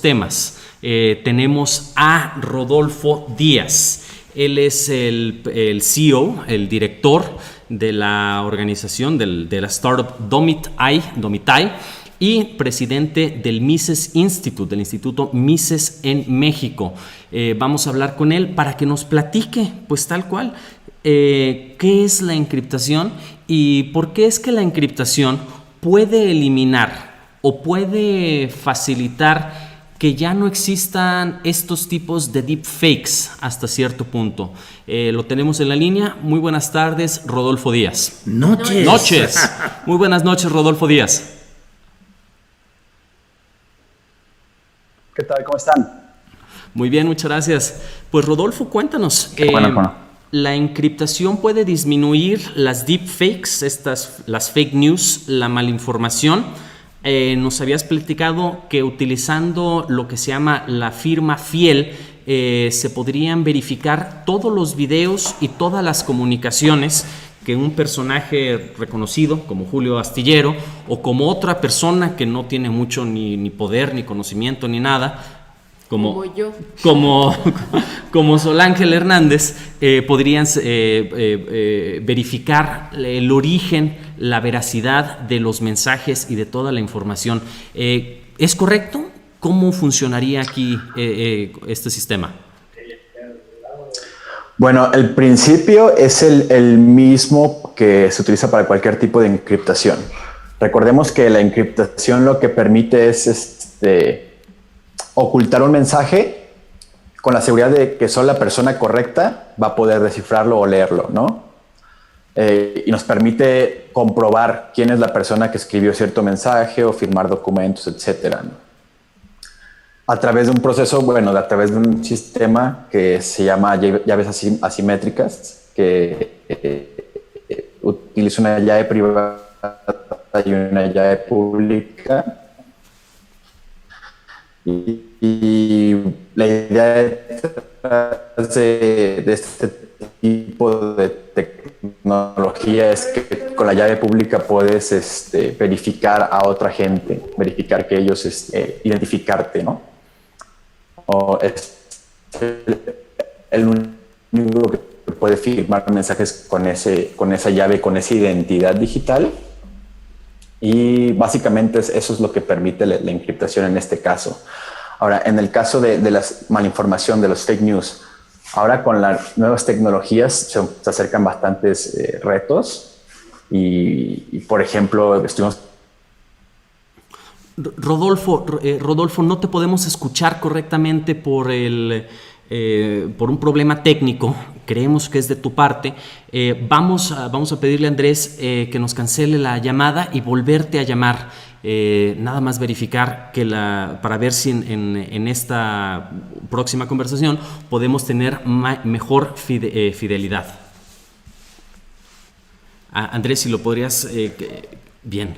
temas. Tenemos a Rodolfo Díaz. Él es el CEO, el director de la organización, de la startup Domitai, y presidente del Mises Institute, del Instituto Mises en México. Vamos a hablar con él para que nos platique, pues tal cual, qué es la encriptación y por qué es que la encriptación puede eliminar o puede facilitar que ya no existan estos tipos de deepfakes hasta cierto punto. Lo tenemos en la línea. Muy buenas tardes, Rodolfo Díaz. Noches. Muy buenas noches, Rodolfo Díaz. ¿Qué tal? ¿Cómo están? Muy bien, muchas gracias. Pues Rodolfo, cuéntanos. Bueno. ¿La encriptación puede disminuir las deepfakes, las fake news, la malinformación? Nos habías platicado que utilizando lo que se llama la firma fiel, se podrían verificar todos los videos y todas las comunicaciones que un personaje reconocido como Julio Astillero o como otra persona que no tiene mucho ni poder, ni conocimiento, ni nada, como yo, como Sol Ángel Hernández, podrían verificar el origen, la veracidad de los mensajes y de toda la información. ¿Es correcto? ¿Cómo funcionaría aquí este sistema? Bueno, el principio es el mismo que se utiliza para cualquier tipo de encriptación. Recordemos que la encriptación lo que permite es ocultar un mensaje con la seguridad de que solo la persona correcta va a poder descifrarlo o leerlo, ¿no? Y nos permite comprobar quién es la persona que escribió cierto mensaje o firmar documentos, etcétera, ¿no? A través de un proceso, a través de un sistema que se llama llaves asimétricas, que utiliza una llave privada y una llave pública. Y la idea de este tipo de tecnología es que con la llave pública puedes verificar a otra gente, verificar que ellos, identificarte, ¿no? O es el único que puede firmar mensajes con esa llave, con esa identidad digital. Y básicamente eso es lo que permite la encriptación en este caso. Ahora, en el caso de la malinformación, de los fake news, ahora con las nuevas tecnologías se acercan bastantes retos y, por ejemplo, Rodolfo, no te podemos escuchar correctamente por un problema técnico. Creemos que es de tu parte. Vamos a pedirle a Andrés que nos cancele la llamada y volverte a llamar. Nada más verificar para ver si en esta próxima conversación podemos tener mejor fidelidad. Andrés, si lo podrías... bien.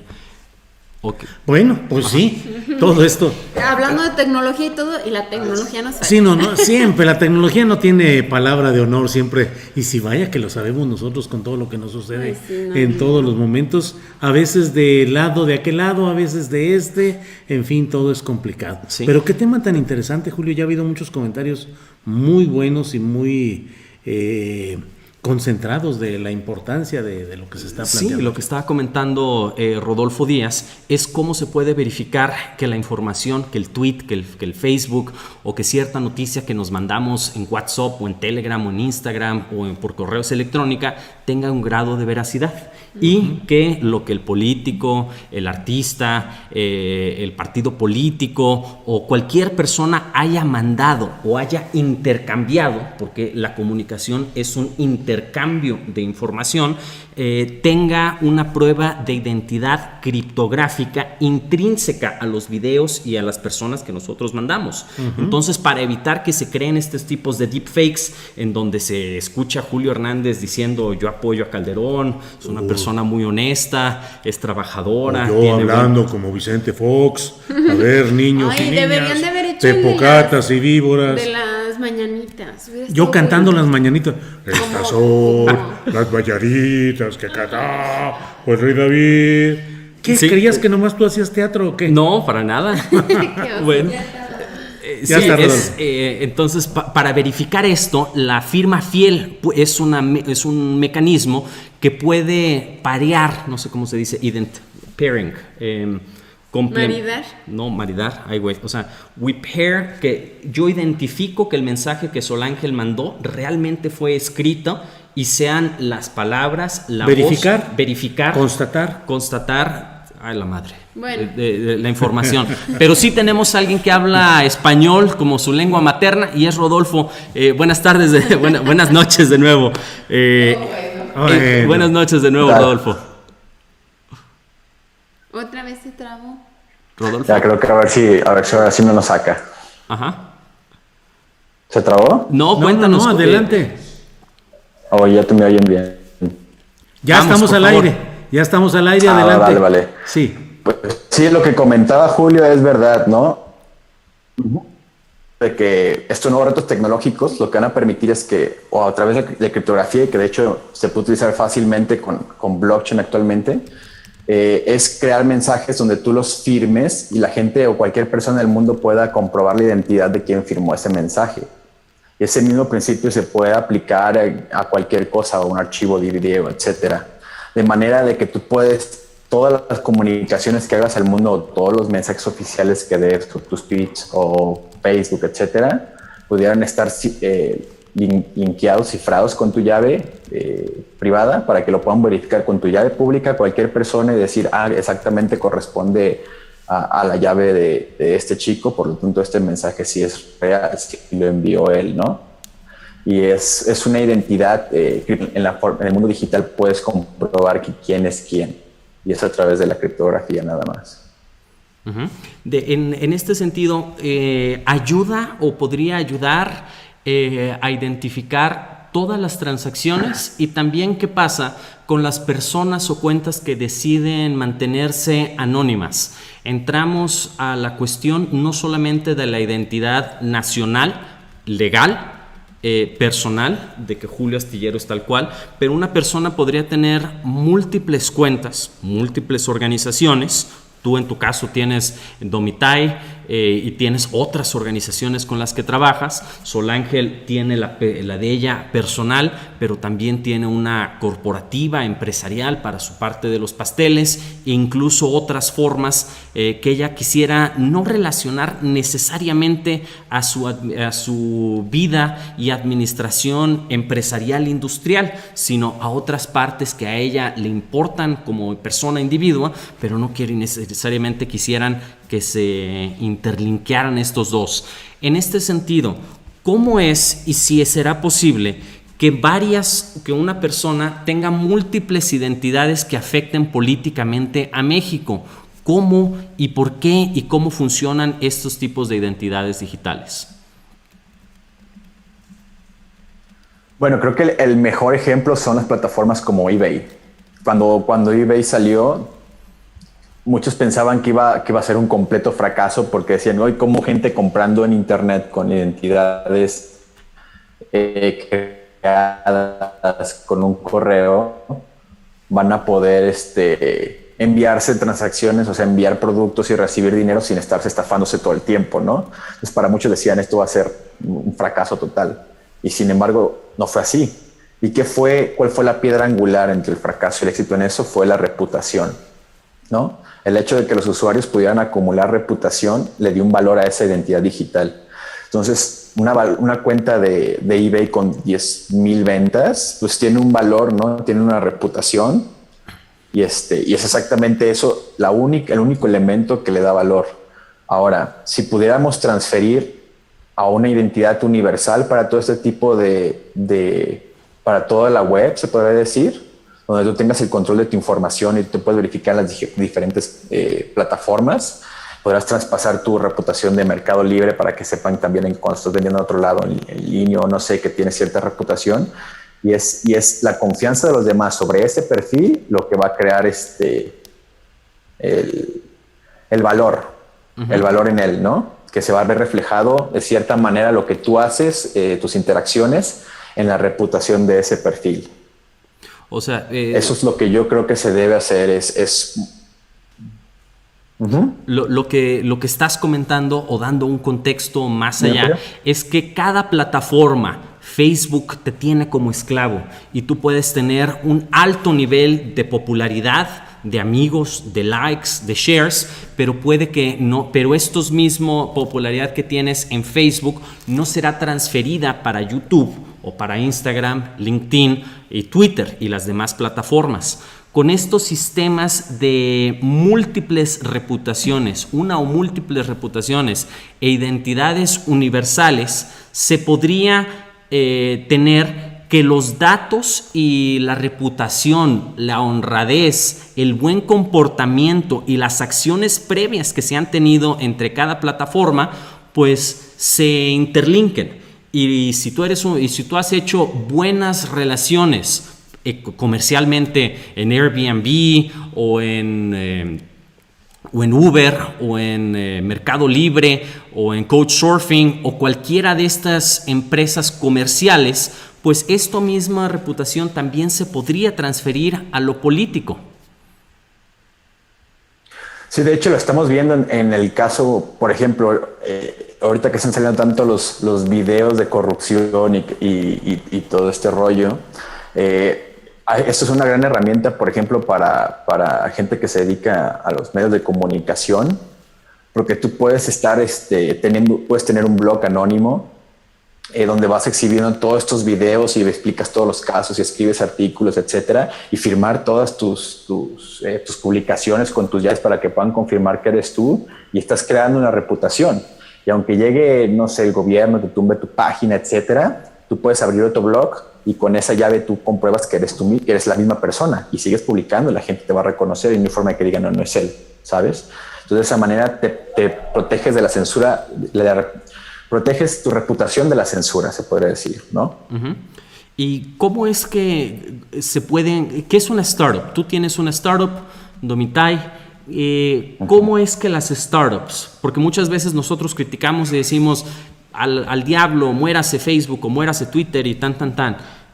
Okay. Bueno, pues sí, todo esto. Hablando de tecnología y todo, y la tecnología nos falla. Sí, no, siempre, la tecnología no tiene palabra de honor siempre, y si vaya que lo sabemos nosotros con todo lo que nos sucede en todos los momentos, a veces de aquel lado, a veces de en fin, todo es complicado. Sí. Pero qué tema tan interesante, Julio, ya ha habido muchos comentarios muy buenos y muy... concentrados de la importancia de lo que se está planteando. Sí, lo que estaba comentando Rodolfo Díaz es cómo se puede verificar que la información, que el tweet, que el Facebook o que cierta noticia que nos mandamos en WhatsApp o en Telegram o en Instagram o por correos electrónica tenga un grado de veracidad y que lo que el político, el artista, el partido político o cualquier persona haya mandado o haya intercambiado, porque la comunicación es un intercambio de información, tenga una prueba de identidad criptográfica intrínseca a los videos y a las personas que nosotros mandamos. Entonces, para evitar que se creen estos tipos de deepfakes en donde se escucha a Julio Hernández diciendo yo apoyo a Calderón, es una persona muy honesta, es trabajadora. O yo hablando como Vicente Fox, a ver, niños y niñas, deberían de haber hecho tepocatas y víboras. De las mañanitas. Yo cantando las mañanitas. Estas son las mañanitas que cantaba el rey David. ¿Qué? Sí. ¿Creías que nomás tú hacías teatro o qué? No, para nada. Bueno, Ya sí, está, Rodolfo. entonces para verificar esto, la firma fiel es un mecanismo que puede parear, no sé cómo se dice, pairing. Maridar. No, maridar, ay güey. O sea, we pair, que yo identifico que el mensaje que Solángel mandó realmente fue escrito y sean las palabras, la Verificar. voz, verificar, constatar, ay la madre, Bueno. de la información. Pero sí tenemos a alguien que habla español como su lengua materna y es Rodolfo. Buenas tardes, buenas noches de nuevo. Bueno. Buenas noches de nuevo, Claro. Rodolfo. Otra vez se trabó. Rodolfo. Ya creo que a ver si ahora sí me lo saca. Ajá. ¿Se trabó? No, No, cuéntanos. adelante. O ya te me oyen bien. Ya Vamos, estamos por al favor. aire. Ya estamos al aire, Ah, adelante. vale. Sí. Pues sí, lo que comentaba Julio es verdad, ¿no? De que estos nuevos retos tecnológicos lo que van a permitir es que, o a través de criptografía, que de hecho se puede utilizar fácilmente con blockchain actualmente, es crear mensajes donde tú los firmes y la gente o cualquier persona del mundo pueda comprobar la identidad de quien firmó ese mensaje. Y ese mismo principio se puede aplicar a cualquier cosa, o un archivo de video, etcétera. De manera de que tú puedes, todas las comunicaciones que hagas al mundo, todos los mensajes oficiales que des, tus tweets o Facebook, etcétera, pudieran estar linkeados, cifrados con tu llave privada para que lo puedan verificar con tu llave pública cualquier persona y decir, exactamente corresponde a la llave de este chico, por lo tanto este mensaje sí es real, sí lo envió él, ¿no? Y es una identidad, en el mundo digital puedes comprobar quién es quién, y es a través de la criptografía nada más. Uh-huh. En este sentido, ¿ayuda o podría ayudar a identificar todas las transacciones? Y también, ¿qué pasa con las personas o cuentas que deciden mantenerse anónimas? Entramos a la cuestión no solamente de la identidad nacional, legal, personal, de que Julio Astillero es tal cual, pero una persona podría tener múltiples cuentas, múltiples organizaciones. Tú en tu caso tienes Domitai y tienes otras organizaciones con las que trabajas. Solángel tiene la de ella personal, pero también tiene una corporativa, empresarial para su parte de los pasteles e incluso otras formas que ella quisiera no relacionar necesariamente a su vida y administración empresarial industrial, sino a otras partes que a ella le importan como persona individua, pero no quiere necesariamente quisieran que se interlinkearan estos dos. En este sentido, ¿cómo es y si será posible que una persona tenga múltiples identidades que afecten políticamente a México? ¿Cómo y por qué y cómo funcionan estos tipos de identidades digitales? Bueno, creo que el mejor ejemplo son las plataformas como eBay. Cuando eBay salió, muchos pensaban que iba a ser un completo fracaso porque decían, hoy como gente comprando en internet con identidades creadas con un correo van a poder enviarse transacciones, o sea, enviar productos y recibir dinero sin estarse estafándose todo el tiempo, ¿no? Entonces, para muchos decían, esto va a ser un fracaso total. Y sin embargo, no fue así. ¿Y cuál fue la piedra angular entre el fracaso y el éxito en eso? Fue la reputación, ¿no? El hecho de que los usuarios pudieran acumular reputación le dio un valor a esa identidad digital. Entonces, una cuenta de eBay con 10,000 ventas, pues tiene un valor, ¿no? Tiene una reputación y es exactamente eso, el único elemento que le da valor. Ahora, si pudiéramos transferir a una identidad universal para todo este tipo para toda la web, se podría decir, donde tú tengas el control de tu información y tú puedes verificar las diferentes plataformas, podrás traspasar tu reputación de Mercado Libre para que sepan también cuando estás vendiendo a otro lado en línea o no sé, que tienes cierta reputación. Y es la confianza de los demás sobre ese perfil lo que va a crear el valor, uh-huh. El valor en él, ¿no? Que se va a ver reflejado de cierta manera lo que tú haces, tus interacciones en la reputación de ese perfil. O sea, eso es lo que yo creo que se debe hacer, es Lo que estás comentando o dando un contexto más allá es que cada plataforma, Facebook te tiene como esclavo y tú puedes tener un alto nivel de popularidad, de amigos, de likes, de shares, pero puede que no, pero estos mismo popularidad que tienes en Facebook no será transferida para YouTube o para Instagram, LinkedIn y Twitter y las demás plataformas. Con estos sistemas de múltiples reputaciones, una o múltiples reputaciones e identidades universales, se podría tener que los datos y la reputación, la honradez, el buen comportamiento y las acciones previas que se han tenido entre cada plataforma, pues se interlinken. Y si tú has hecho buenas relaciones comercialmente en Airbnb o en Uber o en Mercado Libre o en Couchsurfing o cualquiera de estas empresas comerciales, pues esta misma reputación también se podría transferir a lo político. Sí, de hecho lo estamos viendo en el caso, por ejemplo, ahorita que están saliendo tanto los videos de corrupción y todo este rollo. Esto es una gran herramienta, por ejemplo, para gente que se dedica a los medios de comunicación, porque tú puedes estar puedes tener un blog anónimo donde vas exhibiendo todos estos videos y explicas todos los casos y escribes artículos, etcétera, y firmar todas tus publicaciones con tus llaves para que puedan confirmar que eres tú y estás creando una reputación. Y aunque llegue, no sé, el gobierno, te tumbe tu página, etcétera, tú puedes abrir otro blog y con esa llave tú compruebas que eres tú, que eres la misma persona y sigues publicando y la gente te va a reconocer y no hay forma de que digan no es él, ¿sabes? Entonces de esa manera te proteges de la censura, proteges tu reputación de la censura, se podría decir, ¿no? Uh-huh. ¿Y cómo es que se pueden, qué es una startup? Tú tienes una startup, Domitai. ¿Cómo es que las startups, porque muchas veces nosotros criticamos y decimos al diablo, muérase Facebook o muérase Twitter y tan,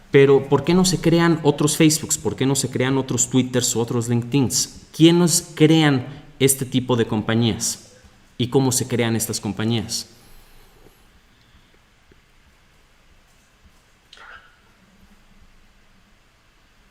pero ¿por qué no se crean otros Facebooks? ¿Por qué no se crean otros Twitters o otros LinkedIns? ¿Quiénes crean este tipo de compañías? ¿Y cómo se crean estas compañías?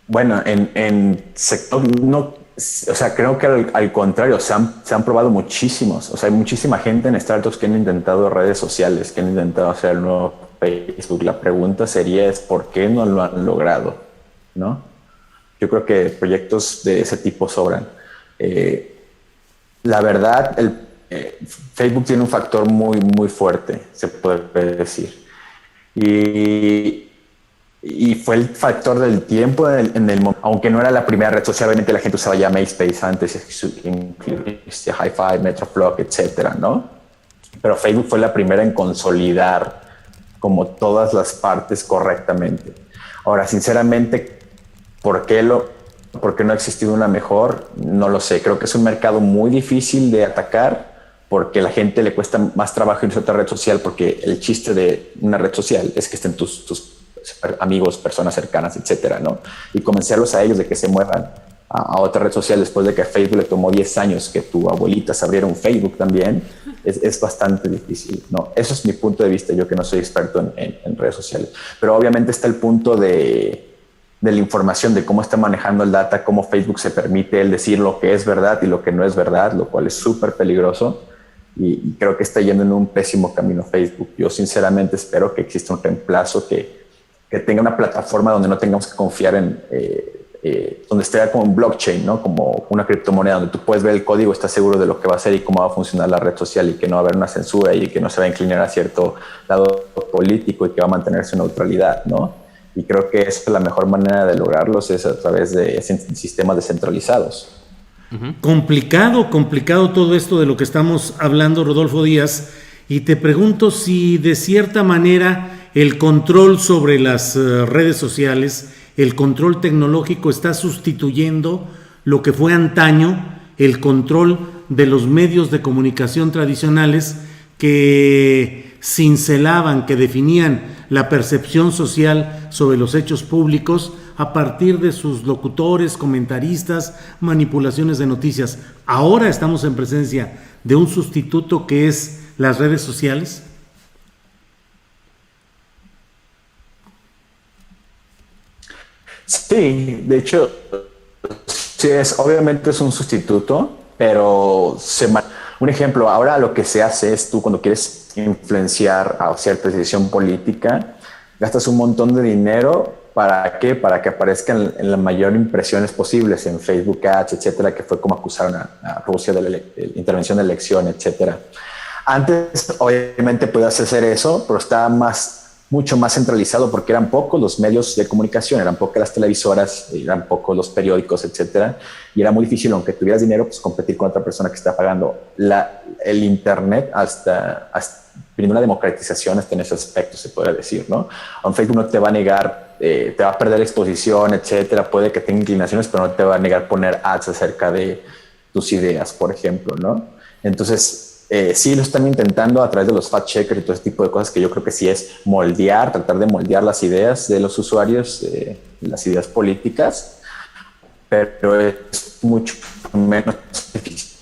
Bueno, en sector no, o sea, creo que al contrario, se han probado muchísimos. O sea, hay muchísima gente en startups que han intentado redes sociales, que han intentado hacer el nuevo Facebook. La pregunta sería ¿por qué no lo han logrado? ¿No? Yo creo que proyectos de ese tipo sobran. La verdad, Facebook tiene un factor muy, muy fuerte, se puede decir. Y fue el factor del tiempo en el momento, aunque no era la primera red social, obviamente la gente usaba ya MySpace antes, Hi5, Metroflog, etcétera, ¿no? Pero Facebook fue la primera en consolidar como todas las partes correctamente. Ahora, sinceramente, ¿por qué no ha existido una mejor? No lo sé. Creo que es un mercado muy difícil de atacar porque a la gente le cuesta más trabajo irse a otra red social, porque el chiste de una red social es que estén tus amigos, personas cercanas, etcétera, ¿no? Y convencerlos a ellos de que se muevan a otra red social después de que a Facebook le tomó 10 años que tu abuelita se abriera un Facebook también, es bastante difícil, ¿no? Eso es mi punto de vista, yo que no soy experto en redes sociales. Pero obviamente está el punto de la información, de cómo está manejando el data, cómo Facebook se permite el decir lo que es verdad y lo que no es verdad, lo cual es súper peligroso. Y creo que está yendo en un pésimo camino Facebook. Yo sinceramente espero que exista un reemplazo que tenga una plataforma donde no tengamos que confiar donde esté como un blockchain, ¿no? Como una criptomoneda donde tú puedes ver el código, estás seguro de lo que va a hacer y cómo va a funcionar la red social y que no va a haber una censura y que no se va a inclinar a cierto lado político y que va a mantener su neutralidad, ¿no? Y creo que esa es la mejor manera de lograrlos, es a través de sistemas descentralizados. Uh-huh. Complicado todo esto de lo que estamos hablando, Rodolfo Díaz, y te pregunto si de cierta manera el control sobre las redes sociales, el control tecnológico está sustituyendo lo que fue antaño el control de los medios de comunicación tradicionales que cincelaban, que definían la percepción social sobre los hechos públicos a partir de sus locutores, comentaristas, manipulaciones de noticias. Ahora estamos en presencia de un sustituto que es las redes sociales. Sí, de hecho, sí obviamente es un sustituto, pero un ejemplo, ahora lo que se hace es tú cuando quieres influenciar a cierta decisión política, gastas un montón de dinero. ¿Para qué? Para que aparezcan en la mayor impresiones posibles en Facebook Ads, etcétera, que fue como acusaron a Rusia de la intervención de elección, etcétera. Antes, obviamente, podías hacer eso, pero estaba mucho más centralizado porque eran pocos los medios de comunicación, eran pocas las televisoras, eran pocos los periódicos, etcétera, y era muy difícil, aunque tuvieras dinero, pues competir con otra persona que está pagando. El internet hasta viene una democratización hasta en ese aspecto, se podría decir, ¿no? A un Facebook no te va a negar, te va a perder exposición, etcétera, puede que tenga inclinaciones, pero no te va a negar poner ads acerca de tus ideas, por ejemplo, ¿no? Entonces, sí lo están intentando a través de los fact checkers y todo ese tipo de cosas que yo creo que sí es tratar de moldear las ideas de los usuarios, las ideas políticas, pero es mucho menos eficiente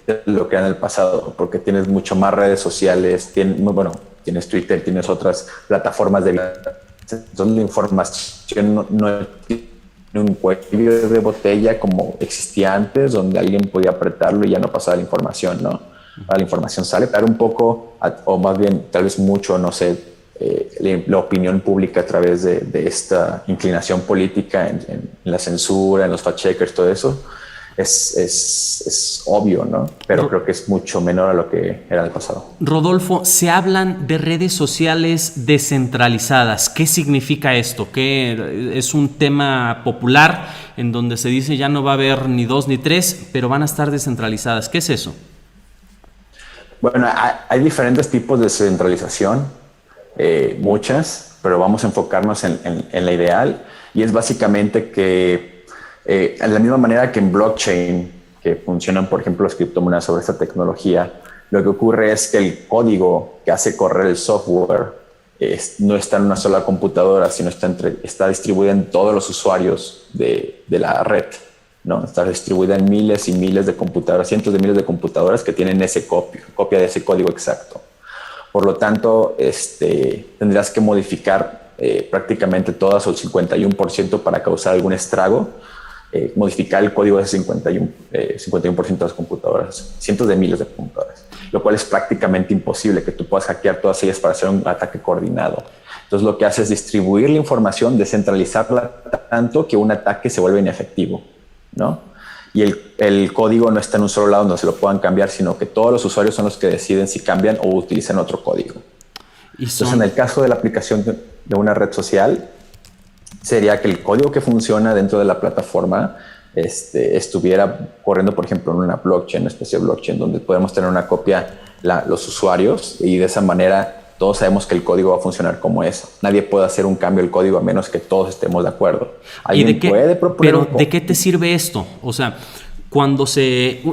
de lo que era en el pasado, porque tienes mucho más redes sociales, tienes Twitter, tienes otras plataformas de entonces la información no tiene un cuello de botella como existía antes, donde alguien podía apretarlo y ya no pasaba la información, ¿no? La información sale, pero un poco, o más bien tal vez mucho, no sé, la opinión pública a través de esta inclinación política en la censura, en los fact checkers, todo eso, es obvio, ¿no? Pero creo que es mucho menor a lo que era en el pasado. Rodolfo, se hablan de redes sociales descentralizadas. ¿Qué significa esto? ¿Qué es un tema popular en donde se dice ya no va a haber ni 2 ni 3, pero van a estar descentralizadas? ¿Qué es eso? Bueno, hay diferentes tipos de descentralización, muchas, pero vamos a enfocarnos en la ideal, y es básicamente que en la misma manera que en blockchain, que funcionan, por ejemplo, las criptomonedas sobre esta tecnología, lo que ocurre es que el código que hace correr el software no está en una sola computadora, sino está distribuido en todos los usuarios de la red, ¿no? Está distribuida en miles y miles de computadoras, cientos de miles de computadoras que tienen copia de ese código exacto. Por lo tanto, tendrías que modificar prácticamente todas o el 51% para causar algún estrago, modificar el código de ese 51% de las computadoras, cientos de miles de computadoras, lo cual es prácticamente imposible que tú puedas hackear todas ellas para hacer un ataque coordinado. Entonces lo que hace es distribuir la información, descentralizarla tanto que un ataque se vuelve inefectivo, ¿no? Y el código no está en un solo lado donde se lo puedan cambiar, sino que todos los usuarios son los que deciden si cambian o utilizan otro código. Entonces, en el caso de la aplicación de una red social, sería que el código que funciona dentro de la plataforma estuviera corriendo, por ejemplo, en una blockchain, una especie de blockchain, donde podemos tener una copia los usuarios, y de esa manera todos sabemos que el código va a funcionar como es. Nadie puede hacer un cambio del código a menos que todos estemos de acuerdo. ¿Alguien puede proponer? Pero ¿de qué te sirve esto? O sea,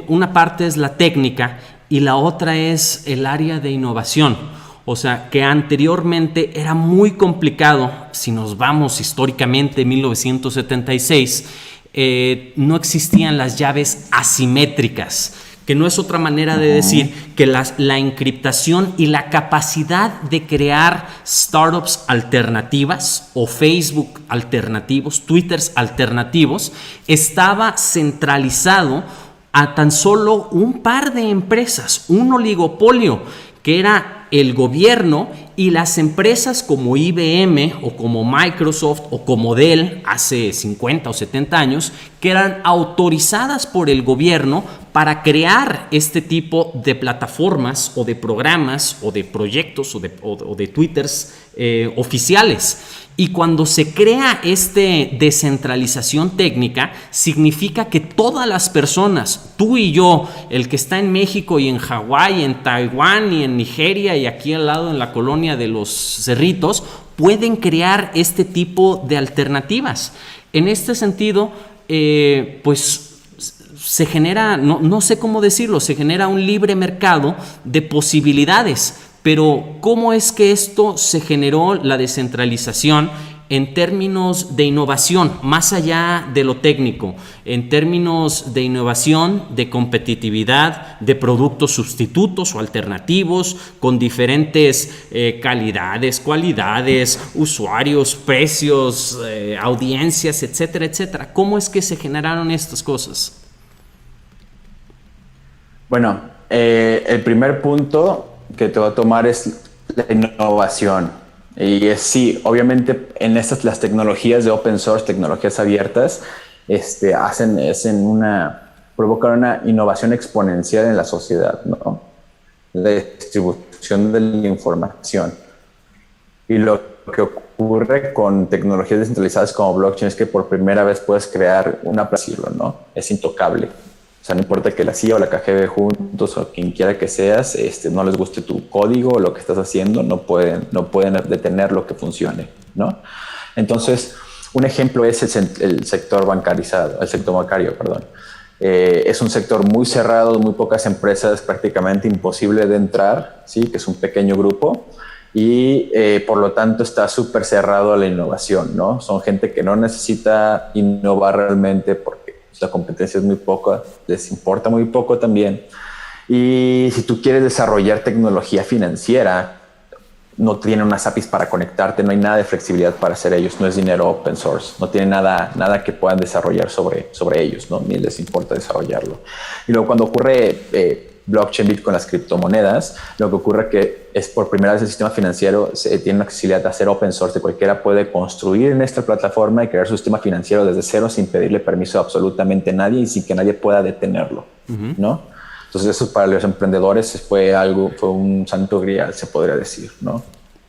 una parte es la técnica y la otra es el área de innovación. O sea, que anteriormente era muy complicado, si nos vamos históricamente en 1976, no existían las llaves asimétricas, que no es otra manera de decir que la encriptación y la capacidad de crear startups alternativas o Facebook alternativos, Twitters alternativos, estaba centralizado a tan solo un par de empresas, un oligopolio, que era el gobierno y las empresas como IBM o como Microsoft o como Dell hace 50 o 70 años, que eran autorizadas por el gobierno para crear este tipo de plataformas o de programas o de proyectos o de Twitters oficiales. Y cuando se crea descentralización técnica, significa que todas las personas, tú y yo, el que está en México y en Hawái, en Taiwán y en Nigeria y aquí al lado en la colonia de los Cerritos, pueden crear este tipo de alternativas. En este sentido, pues se genera, no sé cómo decirlo, se genera un libre mercado de posibilidades. Pero ¿cómo es que esto se generó, la descentralización, en términos de innovación, más allá de lo técnico, en términos de innovación, de competitividad, de productos sustitutos o alternativos, con diferentes calidades, cualidades, usuarios, precios, audiencias, etcétera, etcétera? ¿Cómo es que se generaron estas cosas? Bueno, el primer punto que te voy a tomar es la innovación. Y sí, obviamente en las tecnologías de open source, tecnologías abiertas, provocan una innovación exponencial en la sociedad, ¿no? La distribución de la información. Y lo que ocurre con tecnologías descentralizadas como blockchain es que por primera vez puedes crear una plataforma, ¿no? Es intocable. O sea, no importa que la CIA o la KGB juntos o quien quiera que seas, no les guste tu código o lo que estás haciendo, no pueden detener lo que funcione, ¿no? Entonces, un ejemplo es el sector bancario, perdón. Es un sector muy cerrado, muy pocas empresas, prácticamente imposible de entrar, ¿sí? Que es un pequeño grupo y por lo tanto está súper cerrado a la innovación, ¿no? Son gente que no necesita innovar realmente porque la competencia es muy poca, les importa muy poco también. Y si tú quieres desarrollar tecnología financiera, no tienen unas APIs para conectarte, no hay nada de flexibilidad para hacer ellos, no es dinero open source, no tienen nada que puedan desarrollar sobre ellos, ¿no? Ni les importa desarrollarlo. Y luego cuando ocurre blockchain, Bitcoin, las criptomonedas, lo que ocurre que es por primera vez el sistema financiero tiene una accesibilidad a hacer open source, de cualquiera puede construir en esta plataforma y crear su sistema financiero desde cero sin pedirle permiso a absolutamente nadie y sin que nadie pueda detenerlo, ¿no? Entonces eso para los emprendedores fue un santo grial, se podría decir, ¿no?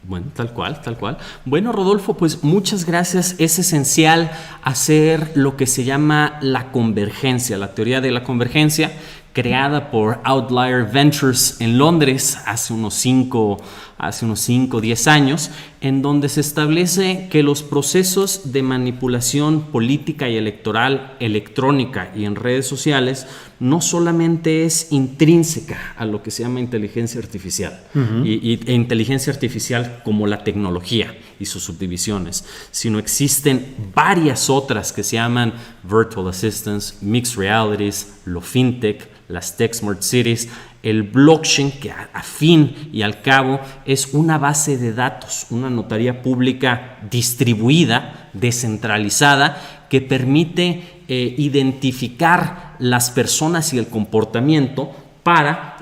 Bueno, tal cual, tal cual. Bueno, Rodolfo, pues muchas gracias. Es esencial hacer lo que se llama la convergencia, la teoría de la convergencia, creada por Outlier Ventures en Londres hace unos 5 o 10 años, en donde se establece que los procesos de manipulación política y electoral electrónica y en redes sociales no solamente es intrínseca a lo que se llama inteligencia artificial e inteligencia artificial como la tecnología y sus subdivisiones, sino existen varias otras que se llaman Virtual Assistants, Mixed Realities, lo FinTech, las Tech Smart Cities, el blockchain, que a fin y al cabo es una base de datos, una notaría pública distribuida, descentralizada, que permite identificar las personas y el comportamiento para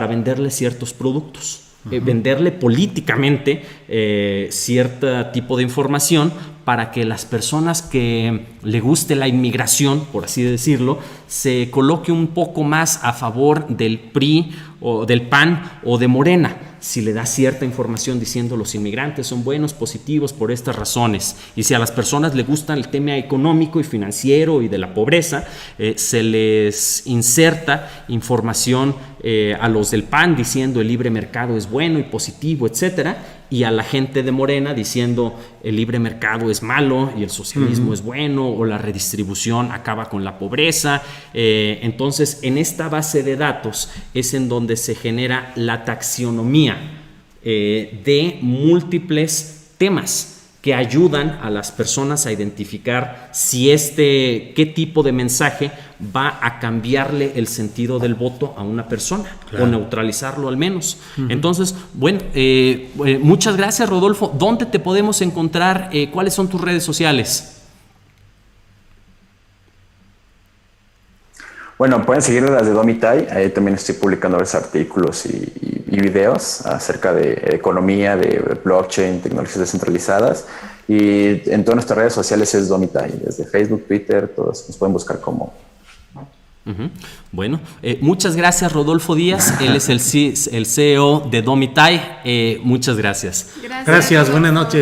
venderle ciertos productos. Venderle políticamente cierto tipo de información para que las personas que le guste la inmigración, por así decirlo, se coloque un poco más a favor del PRI o del PAN o de Morena, si le da cierta información diciendo los inmigrantes son buenos, positivos por estas razones. Y si a las personas les gusta el tema económico y financiero y de la pobreza, se les inserta información a los del PAN diciendo el libre mercado es bueno y positivo, etcétera, y a la gente de Morena diciendo el libre mercado es malo y el socialismo es bueno, o la redistribución acaba con la pobreza. Entonces, en esta base de datos es en donde se genera la taxonomía de múltiples temas que ayudan a las personas a identificar qué tipo de mensaje va a cambiarle el sentido del voto a una persona, claro, o neutralizarlo al menos. Entonces, bueno, muchas gracias, Rodolfo. ¿Dónde te podemos encontrar? ¿Cuáles son tus redes sociales? Bueno, pueden seguir las de Domitai. Ahí también estoy publicando los artículos y videos acerca de economía, de blockchain, tecnologías descentralizadas. Y en todas nuestras redes sociales es Domitai, desde Facebook, Twitter, todos nos pueden buscar como. Bueno, muchas gracias, Rodolfo Díaz. Él es el CEO de Domitai. Muchas gracias. Gracias, buenas noches.